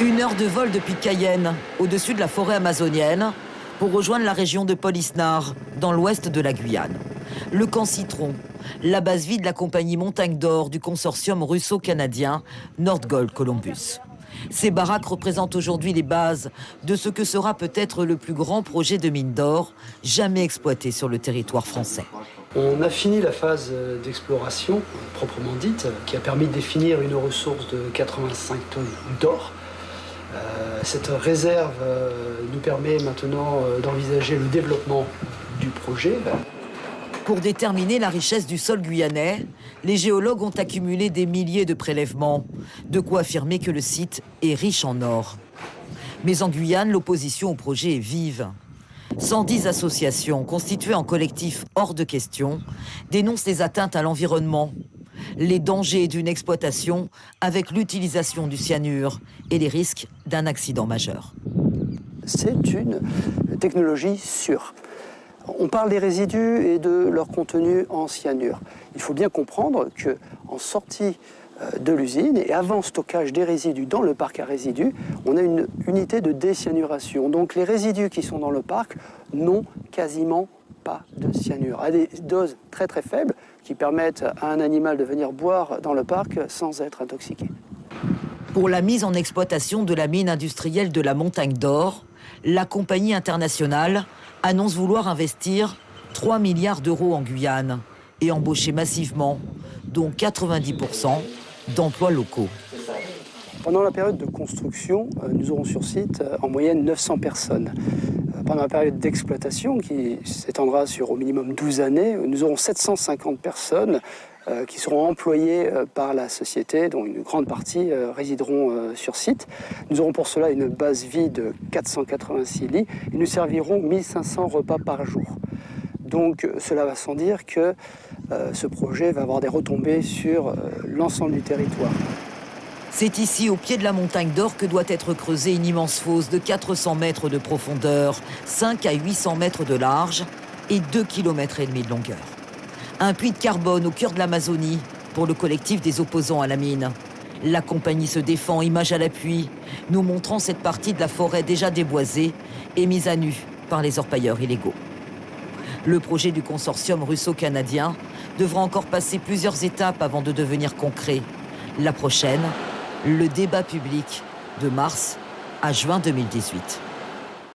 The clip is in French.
1 heure de vol depuis Cayenne, au-dessus de la forêt amazonienne, pour rejoindre la région de Polisnar, dans l'ouest de la Guyane. Le camp Citron, la base vie de la compagnie Montagne d'Or du consortium russo-canadien Nordgold Columbus. Ces baraques représentent aujourd'hui les bases de ce que sera peut-être le plus grand projet de mine d'or jamais exploité sur le territoire français. On a fini la phase d'exploration proprement dite, qui a permis de définir une ressource de 85 tonnes d'or. Cette réserve nous permet maintenant d'envisager le développement du projet. Pour déterminer la richesse du sol guyanais, les géologues ont accumulé des milliers de prélèvements, de quoi affirmer que le site est riche en or. Mais en Guyane, l'opposition au projet est vive. 110 associations constituées en collectif hors de question dénoncent les atteintes à l'environnement, les dangers d'une exploitation avec l'utilisation du cyanure et les risques d'un accident majeur. C'est une technologie sûre. On parle des résidus et de leur contenu en cyanure. Il faut bien comprendre qu'en sortie de l'usine et avant stockage des résidus dans le parc à résidus, on a une unité de décyanuration. Donc les résidus qui sont dans le parc n'ont quasiment pas de cyanure, à des doses très très faibles qui permettent à un animal de venir boire dans le parc sans être intoxiqué. Pour la mise en exploitation de la mine industrielle de la Montagne d'Or, la compagnie internationale annonce vouloir investir 3 milliards d'euros en Guyane et embaucher massivement, dont 90% d'emplois locaux. Pendant la période de construction, nous aurons sur site en moyenne 900 personnes. Pendant la période d'exploitation, qui s'étendra sur au minimum 12 années, nous aurons 750 personnes qui seront employées par la société, dont une grande partie résideront sur site. Nous aurons pour cela une base vie de 486 lits et nous servirons 1500 repas par jour. Donc cela va sans dire que ce projet va avoir des retombées sur l'ensemble du territoire. C'est ici, au pied de la Montagne d'Or, que doit être creusée une immense fosse de 400 mètres de profondeur, 5 à 800 mètres de large et 2,5 km de longueur. Un puits de carbone au cœur de l'Amazonie pour le collectif des opposants à la mine. La compagnie se défend, image à l'appui, nous montrant cette partie de la forêt déjà déboisée et mise à nu par les orpailleurs illégaux. Le projet du consortium russo-canadien devra encore passer plusieurs étapes avant de devenir concret. La prochaine, le débat public de mars à juin 2018.